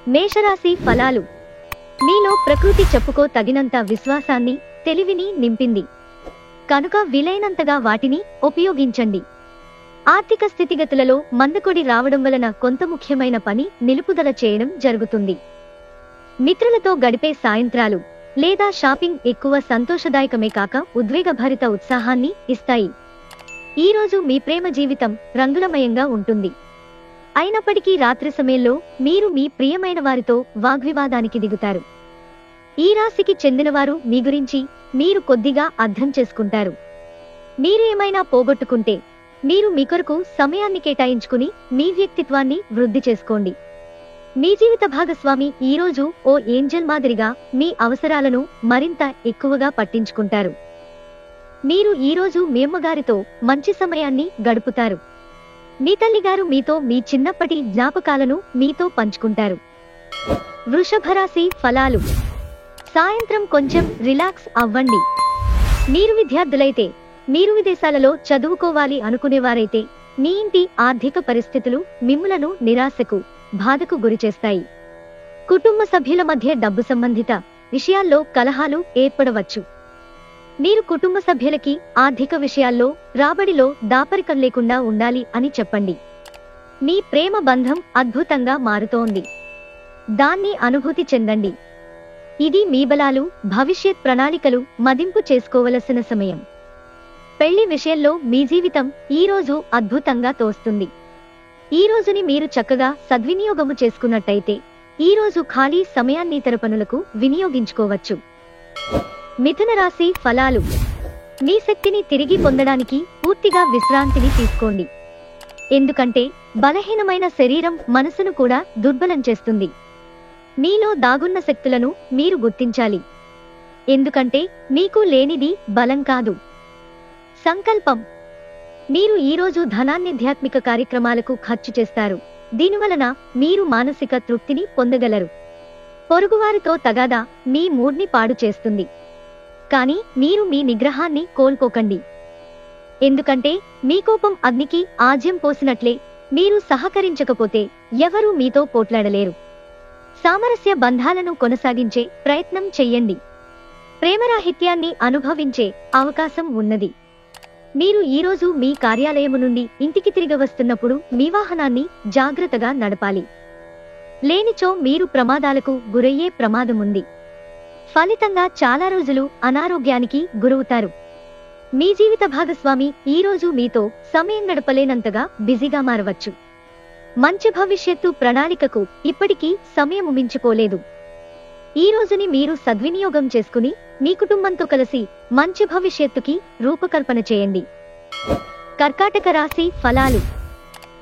మేషరాశి ఫలాలు. మీలో ప్రకృతి చెప్పుకో తగినంత విశ్వాసాన్ని, తెలివిని నింపింది కనుక వీలైనంతగా వాటిని ఉపయోగించండి. ఆర్థిక స్థితిగతులలో మందకొడి రావడం వలన కొంత ముఖ్యమైన పని నిలుపుదల చేయడం జరుగుతుంది. మిత్రులతో గడిపే సాయంత్రాలు లేదా షాపింగ్ ఎక్కువ సంతోషదాయకమే కాక ఉద్వేగభరిత ఉత్సాహాన్ని ఇస్తాయి. ఈరోజు మీ ప్రేమ జీవితం రంగులమయంగా ఉంటుంది. అయినప్పటికీ రాత్రి సమయంలో మీరు మీ ప్రియమైన వారితో వాగ్వివాదానికి దిగుతారు. ఈ రాశికి చెందినవారు మీ గురించి మీరు కొద్దిగా అర్థం చేసుకుంటారు. మీరు ఏమైనా పోగొట్టుకుంటే మీరు మీ కొరకు సమయాన్ని కేటాయించుకుని మీ వ్యక్తిత్వాన్ని వృద్ధి చేసుకోండి. మీ జీవిత భాగస్వామి ఈరోజు ఓ ఏంజెల్ మాదిరిగా మీ అవసరాలను మరింత ఎక్కువగా పట్టించుకుంటారు. మీరు ఈరోజు మీ అమ్మగారితో మంచి సమయాన్ని గడుపుతారు. మీ తల్లిగారు మీతో మీ చిన్నప్పటి జ్ఞాపకాలను మీతో పంచుకుంటారు. వృషభరాశి ఫలాలు. సాయంత్రం కొంచెం రిలాక్స్ అవ్వండి. మీరు విద్యార్థులైతే, మీరు విదేశాలలో చదువుకోవాలి అనుకునేవారైతే మీ ఇంటి ఆర్థిక పరిస్థితులు మిమ్ములను నిరాశకు, బాధకు గురిచేస్తాయి. కుటుంబ సభ్యుల మధ్య డబ్బు సంబంధిత విషయాల్లో కలహాలు ఏర్పడవచ్చు. మీరు కుటుంబ సభ్యులకి ఆర్థిక విషయాల్లో రాబడిలో దాపరికం లేకుండా ఉండాలి అని చెప్పండి. మీ ప్రేమ బంధం అద్భుతంగా మారుతోంది. దాన్ని అనుభూతి చెందండి. ఇది మీ బలాలు, భవిష్యత్ ప్రణాళికలు మదింపు చేసుకోవలసిన సమయం. పెళ్లి విషయంలో మీ జీవితం ఈరోజు అద్భుతంగా తోస్తుంది. ఈ రోజుని మీరు చక్కగా సద్వినియోగము చేసుకున్నట్టయితే ఈరోజు ఖాళీ సమయాన్ని ఇతర పనులకు వినియోగించుకోవచ్చు. మిథున రాశి ఫలాలు. మీ శక్తిని తిరిగి పొందడానికి పూర్తిగా విశ్రాంతిని తీసుకోండి. ఎందుకంటే బలహీనమైన శరీరం మనసును కూడా దుర్బలం చేస్తుంది. మీలో దాగున్న శక్తులను మీరు గుర్తించాలి. ఎందుకంటే మీకు లేనిది బలం కాదు, సంకల్పం. మీరు ఈరోజు ధనాన్ని ఆధ్యాత్మిక కార్యక్రమాలకు ఖర్చు చేస్తారు. దీనివలన మీరు మానసిక తృప్తిని పొందగలరు. పొరుగువారితో తగాదా మీ మూడ్ని పాడు చేస్తుంది. కానీ మీరు మీ నిగ్రహాన్ని కోల్పోకండి. ఎందుకంటే మీ కోపం అగ్నికి ఆజ్యం పోసినట్లే. మీరు సహకరించకపోతే ఎవరూ మీతో పోట్లాడలేరు. సామరస్య బంధాలను కొనసాగించే ప్రయత్నం చెయ్యండి. ప్రేమరాహిత్యాన్ని అనుభవించే అవకాశం ఉన్నది. మీరు ఈరోజు మీ కార్యాలయము నుండి ఇంటికి తిరిగి వస్తున్నప్పుడు మీ వాహనాన్ని జాగ్రత్తగా నడపాలి. లేనిచో మీరు ప్రమాదాలకు గురయ్యే ప్రమాదముంది. ఫలితంగా చాలా రోజులు అనారోగ్యానికి గురవుతారు. మీ జీవిత భాగస్వామి ఈరోజు మీతో సమయం గడపలేనంతగా బిజీగా మారవచ్చు. మంచి భవిష్యత్తు ప్రణాళికకు ఇప్పటికీ సమయం మించిపోలేదు. ఈ రోజుని మీరు సద్వినియోగం చేసుకుని మీ కుటుంబంతో కలిసి మంచి భవిష్యత్తుకి రూపకల్పన చేయండి. కర్కాటక రాశి ఫలాలు.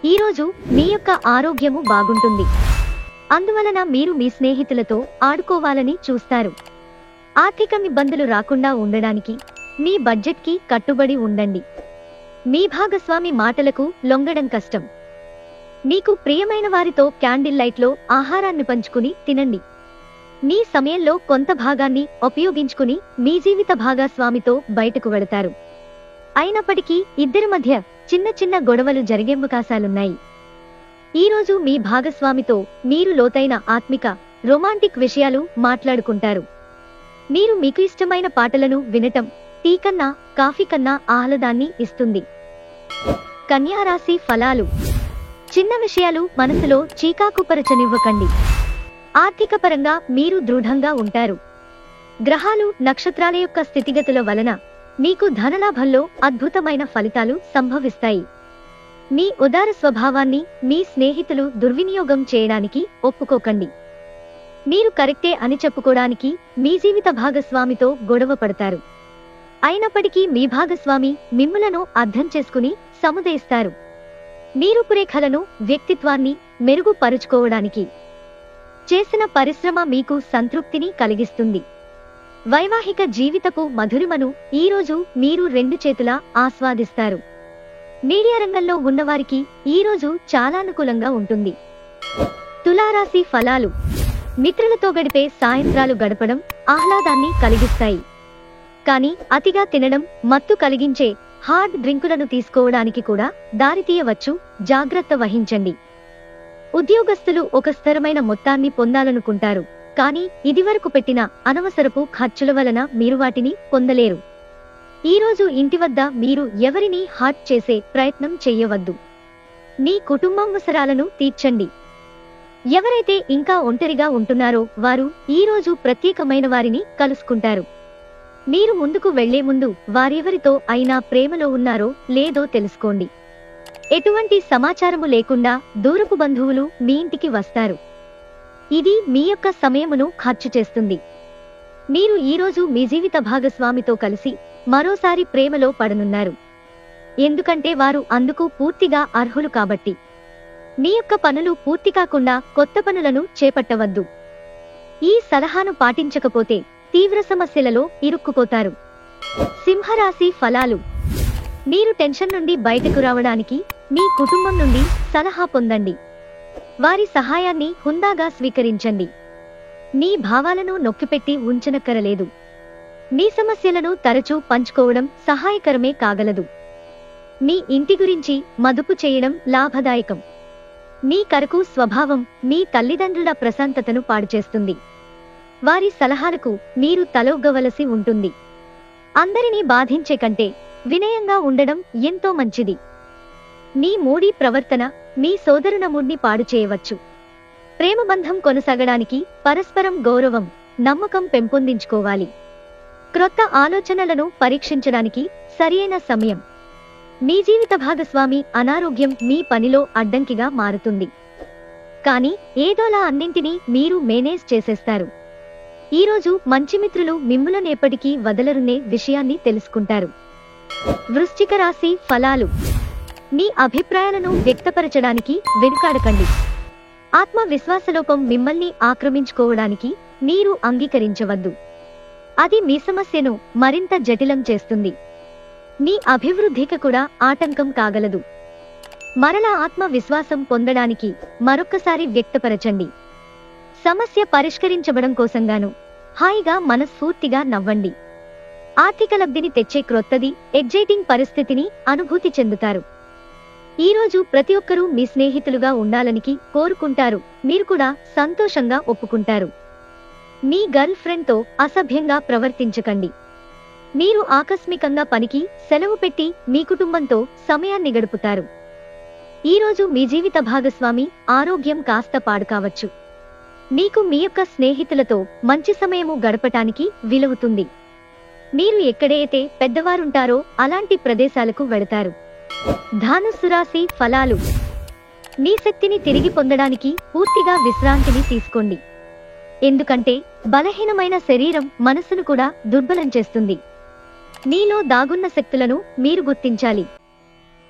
ఈరోజు మీ యొక్క ఆరోగ్యము బాగుంటుంది. అందువలన మీరు మీ స్నేహితులతో ఆడుకోవాలని చూస్తారు. ఆర్థిక ఇబ్బందులు రాకుండా ఉండడానికి మీ బడ్జెట్కి కట్టుబడి ఉండండి. మీ భాగస్వామి మాటలకు లొంగడం కష్టం. మీకు ప్రియమైన వారితో క్యాండిల్ లైట్లో ఆహారాన్ని పంచుకుని తినండి. మీ సమయంలో కొంత భాగాన్ని ఉపయోగించుకుని మీ జీవిత భాగస్వామితో బయటకు వెళతారు. అయినప్పటికీ ఇద్దరి మధ్య చిన్న చిన్న గొడవలు జరిగే అవకాశాలున్నాయి. ఈరోజు మీ భాగస్వామితో మీరు లోతైన ఆత్మిక, రొమాంటిక్ విషయాలు మాట్లాడుకుంటారు. మీరు మీకు ఇష్టమైన పాటలను వినటం టీ కన్నా, కాఫీ కన్నా ఆహ్లాదాన్ని ఇస్తుంది. కన్యా రాశి ఫలాలు. చిన్న విషయాలు మనసులో చీకాకుపరచనివ్వకండి. ఆర్థిక పరంగా మీరు దృఢంగా ఉంటారు. గ్రహాలు, నక్షత్రాల యొక్క స్థితిగతుల వలన మీకు ధనలాభంలో అద్భుతమైన ఫలితాలు సంభవిస్తాయి. మీ ఉదార స్వభావాన్ని మీ స్నేహితులు దుర్వినియోగం చేయడానికి ఒప్పుకోకండి. మీరు కరెక్టే అని చెప్పుకోవడానికి మీ జీవిత భాగస్వామితో గొడవ పడతారు. అయినప్పటికీ మీ భాగస్వామి మిమ్ములను అర్థం చేసుకుని సముదాయిస్తారు. మీ రూపురేఖలను, వ్యక్తిత్వాన్ని మెరుగుపరుచుకోవడానికి చేసిన పరిశ్రమ మీకు సంతృప్తిని కలిగిస్తుంది. వైవాహిక జీవితపు మధురిమను ఈరోజు మీరు రెండు చేతులా ఆస్వాదిస్తారు. మీడియా రంగంలో ఉన్నవారికి ఈరోజు చాలా అనుకూలంగా ఉంటుంది. తులారాశి ఫలాలు. మిత్రులతో గడిపే సాయంత్రాలు గడపడం ఆహ్లాదాన్ని కలిగిస్తాయి. కానీ అతిగా తినడం, మత్తు కలిగించే హార్డ్ డ్రింకులను తీసుకోవడానికి కూడా దారితీయవచ్చు. జాగ్రత్త వహించండి. ఉద్యోగస్తులు ఒక స్థిరమైన మొత్తాన్ని పొందాలనుకుంటారు, కానీ ఇదివరకు పెట్టిన అనవసరపు ఖర్చుల వలన మీరు వాటిని పొందలేరు. ఈరోజు ఇంటి వద్ద మీరు ఎవరిని హర్ట్ చేసే ప్రయత్నం చెయ్యవద్దు. మీ కుటుంబం అవసరాలను తీర్చండి. ఎవరైతే ఇంకా ఒంటరిగా ఉంటున్నారో వారు ఈరోజు ప్రత్యేకమైన వారిని కలుసుకుంటారు. మీరు ముందుకు వెళ్లే ముందు వారెవరితో అయినా ప్రేమలో ఉన్నారో లేదో తెలుసుకోండి. ఎటువంటి సమాచారము లేకుండా దూరపు బంధువులు మీ ఇంటికి వస్తారు. ఇది మీ యొక్క సమయమును ఖర్చు చేస్తుంది. మీరు ఈరోజు మీ జీవిత భాగస్వామితో కలిసి మరోసారి ప్రేమలో పడనున్నారు, ఎందుకంటే వారు అందుకు పూర్తిగా అర్హులు కాబట్టి. మీ యొక్క పనులు పూర్తి కాకుండా కొత్త పనులను చేపట్టవద్దు. ఈ సలహాను పాటించకపోతే తీవ్ర సమస్యలలో ఇరుక్కుపోతారు. సింహరాశి ఫలాలు. మీరు టెన్షన్ నుండి బయటకు రావడానికి మీ కుటుంబం నుండి సలహా పొందండి. వారి సహాయాన్ని హుందాగా స్వీకరించండి. మీ భావాలను నొక్కిపెట్టి ఉంచనక్కరలేదు. మీ సమస్యలను తరచూ పంచుకోవడం సహాయకరమే కాగలదు. మీ ఇంటి గురించి మదుపు చేయడం లాభదాయకం. మీ కరకు స్వభావం మీ తల్లిదండ్రుల ప్రశాంతతను పాడుచేస్తుంది. వారి సలహాలకు మీరు తలొగ్గవలసి ఉంటుంది. అందరినీ బాధించే కంటే వినయంగా ఉండడం ఎంతో మంచిది. మీ మూడీ ప్రవర్తన మీ సోదరుల మూడ్ని పాడు చేయవచ్చు. ప్రేమబంధం కొనసాగడానికి పరస్పరం గౌరవం, నమ్మకం పెంపొందించుకోవాలి. క్రొత్త ఆలోచనలను పరీక్షించడానికి సరియైన సమయం. మీ జీవిత భాగస్వామి అనారోగ్యం మీ పనిలో అడ్డంకిగా మారుతుంది, కానీ ఏదోలా అన్నింటినీ మీరు మేనేజ్ చేసేస్తారు. ఈరోజు మంచి మిత్రులు మిమ్ములనేపటికీ వదలరునే విషయాన్ని తెలుసుకుంటారు. వృశ్చిక రాశి ఫలాలు. మీ అభిప్రాయాలను వ్యక్తపరచడానికి వెనుకాడకండి. ఆత్మవిశ్వాసలోపం మిమ్మల్ని ఆక్రమించుకోవడానికి మీరు అంగీకరించవద్దు. అది మీ సమస్యను మరింత జటిలం చేస్తుంది. మీ అభివృద్ధికి కూడా ఆటంకం కాగలదు. మరలా ఆత్మవిశ్వాసం పొందడానికి మరొక్కసారి వ్యక్తపరచండి. సమస్య పరిష్కరించబడం కోసంగాను హాయిగా మనస్ఫూర్తిగా నవ్వండి. ఆర్థిక లబ్ధిని తెచ్చే క్రొత్తది ఎగ్జైటింగ్ పరిస్థితిని అనుభూతి చెందుతారు. ఈరోజు ప్రతి ఒక్కరూ మీ స్నేహితులుగా ఉండాలని కోరుకుంటారు. మీరు కూడా సంతోషంగా ఒప్పుకుంటారు. మీ గర్ల్ ఫ్రెండ్తో అసభ్యంగా ప్రవర్తించకండి. మీరు ఆకస్మికంగా పనికి సెలవు పెట్టి మీ కుటుంబంతో సమయాన్ని గడుపుతారు. ఈరోజు మీ జీవిత భాగస్వామి ఆరోగ్యం కాస్త పాడు కావచ్చు. మీకు మీ యొక్క స్నేహితులతో మంచి సమయము గడపటానికి వీలవుతుంది. మీరు ఎక్కడైతే పెద్దవారుంటారో అలాంటి ప్రదేశాలకు వెళతారు. ధనుస్సు రాశి ఫలాలు. మీ శక్తిని తిరిగి పొందడానికి పూర్తిగా విశ్రాంతిని తీసుకోండి. ఎందుకంటే బలహీనమైన శరీరం మనస్సును కూడా దుర్బలం చేస్తుంది. మీలో దాగున్న శక్తులను మీరు గుర్తించాలి.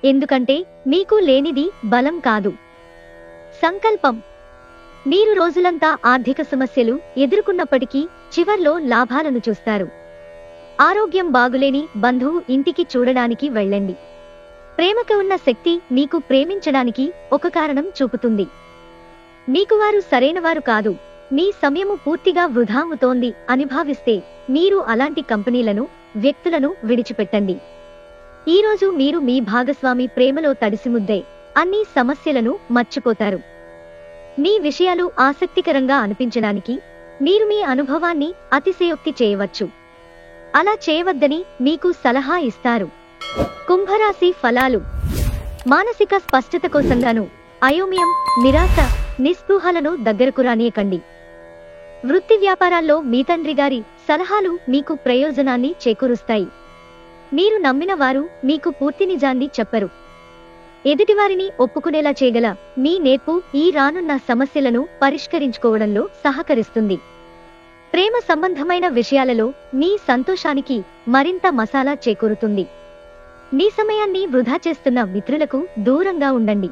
ఎందుకంటే మీకు లేనిది బలం కాదు, సంకల్పం. మీరు రోజులంతా ఆర్థిక సమస్యలు ఎదుర్కొన్నప్పటికీ చివర్లో లాభాలను చూస్తారు. ఆరోగ్యం బాగులేని బంధువు ఇంటికి చూడడానికి వెళ్ళండి. ప్రేమకు ఉన్న శక్తి మీకు ప్రేమించడానికి ఒక కారణం చూపుతుంది. మీకు వారు సరైనవారు కాదు, మీ సమయము పూర్తిగా వృధా అవుతోంది అని భావిస్తే మీరు అలాంటి కంపెనీలను, వ్యక్తులను విడిచిపెట్టండి. ఈరోజు మీరు మీ భాగస్వామి ప్రేమలో తడిసిముద్దే అన్ని సమస్యలను మర్చిపోతారు. మీ విషయాలు ఆసక్తికరంగా అనిపించడానికి మీరు మీ అనుభవాన్ని అతిశయోక్తి చేయవచ్చు. అలా చేయవద్దని మీకు సలహా ఇస్తారు. కుంభరాశి ఫలాలు. మానసిక స్పష్టత కోసంగాను అయోమయం, నిరాశ, నిస్పృహలను దగ్గరకు రానియకండి. వృత్తి వ్యాపారాల్లో మీ తండ్రి గారి సలహాలు మీకు ప్రయోజనాన్ని చేకూరుస్తాయి. మీరు నమ్మిన వారు మీకు పూర్తి నిజాన్ని చెప్పరు. ఎదుటివారిని ఒప్పుకునేలా చేయగల మీ నేర్పు ఈ రానున్న సమస్యలను పరిష్కరించుకోవడంలో సహకరిస్తుంది. ప్రేమ సంబంధమైన విషయాలలో మీ సంతోషానికి మరింత మసాలా చేకూరుతుంది. మీ సమయాన్ని వృధా చేస్తున్న మిత్రులకు దూరంగా ఉండండి.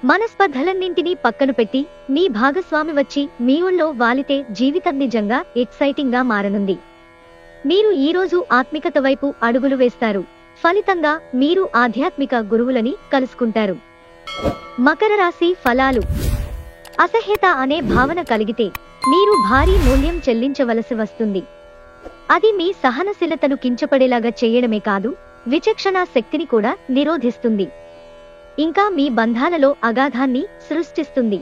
మనస్పర్ధలన్నింటినీ పక్కన పెట్టి మీ భాగస్వామి వచ్చి మీ ఒళ్ళో వాలితే జీవితం నిజంగా ఎక్సైటింగ్ గా మారనుంది. మీరు ఈరోజు ఆత్మికత వైపు అడుగులు వేస్తారు. ఫలితంగా మీరు ఆధ్యాత్మిక గురువులని కలుసుకుంటారు. మకర రాశి ఫలాలు. అసహ్యత అనే భావన కలిగితే మీరు భారీ మూల్యం చెల్లించవలసి వస్తుంది. అది మీ సహనశీలతను కించపడేలాగా చేయడమే కాదు, విచక్షణా శక్తిని కూడా నిరోధిస్తుంది. ఇంకా మీ బంధాలలో అగాధాన్ని సృష్టిస్తుంది.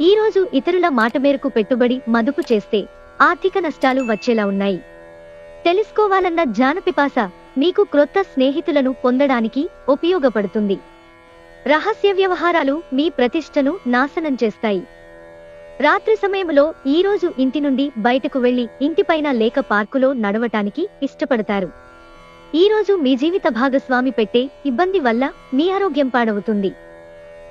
ఈరోజు ఇతరుల మాట మేరకు పెట్టుబడి మదుపు చేస్తే ఆర్థిక నష్టాలు వచ్చేలా ఉన్నాయి. తెలుసుకోవాలన్న జ్ఞానపిపాస మీకు క్రొత్త స్నేహితులను పొందడానికి ఉపయోగపడుతుంది. రహస్య వ్యవహారాలు మీ ప్రతిష్టను నాశనం చేస్తాయి. రాత్రి సమయంలో ఈరోజు ఇంటి నుండి బయటకు వెళ్లి ఇంటిపైన లేక పార్కులో నడవటానికి ఇష్టపడతారు. ఈరోజు మీ జీవిత భాగస్వామి పెట్టే ఇబ్బంది వల్ల మీ ఆరోగ్యం పాడవుతుంది.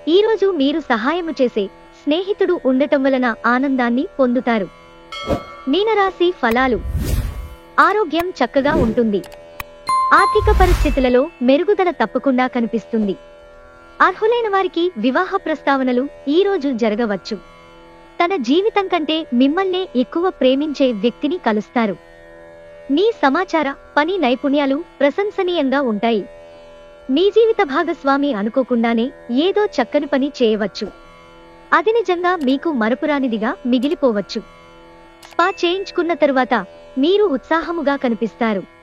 ఈరోజు మీరు సహాయము చేసే స్నేహితుడు ఉండటం వలన ఆనందాన్ని పొందుతారు. మీనరాశి ఫలాలు. ఆరోగ్యం చక్కగా ఉంటుంది. ఆర్థిక పరిస్థితులలో మెరుగుదల తప్పకుండా కనిపిస్తుంది. అర్హులైన వారికి వివాహ ప్రస్తావనలు ఈరోజు జరగవచ్చు. తన జీవితం కంటే మిమ్మల్నే ఎక్కువ ప్రేమించే వ్యక్తిని కలుస్తారు. మీ సమాచార పని నైపుణ్యాలు ప్రశంసనీయంగా ఉంటాయి. మీ జీవిత భాగస్వామి అనుకోకుండానే ఏదో చక్కని పని చేయవచ్చు. అది నిజంగా మీకు మరపురానిదిగా మిగిలిపోవచ్చు. స్పా చేయించుకున్న తరువాత మీరు ఉత్సాహముగా కనిపిస్తారు.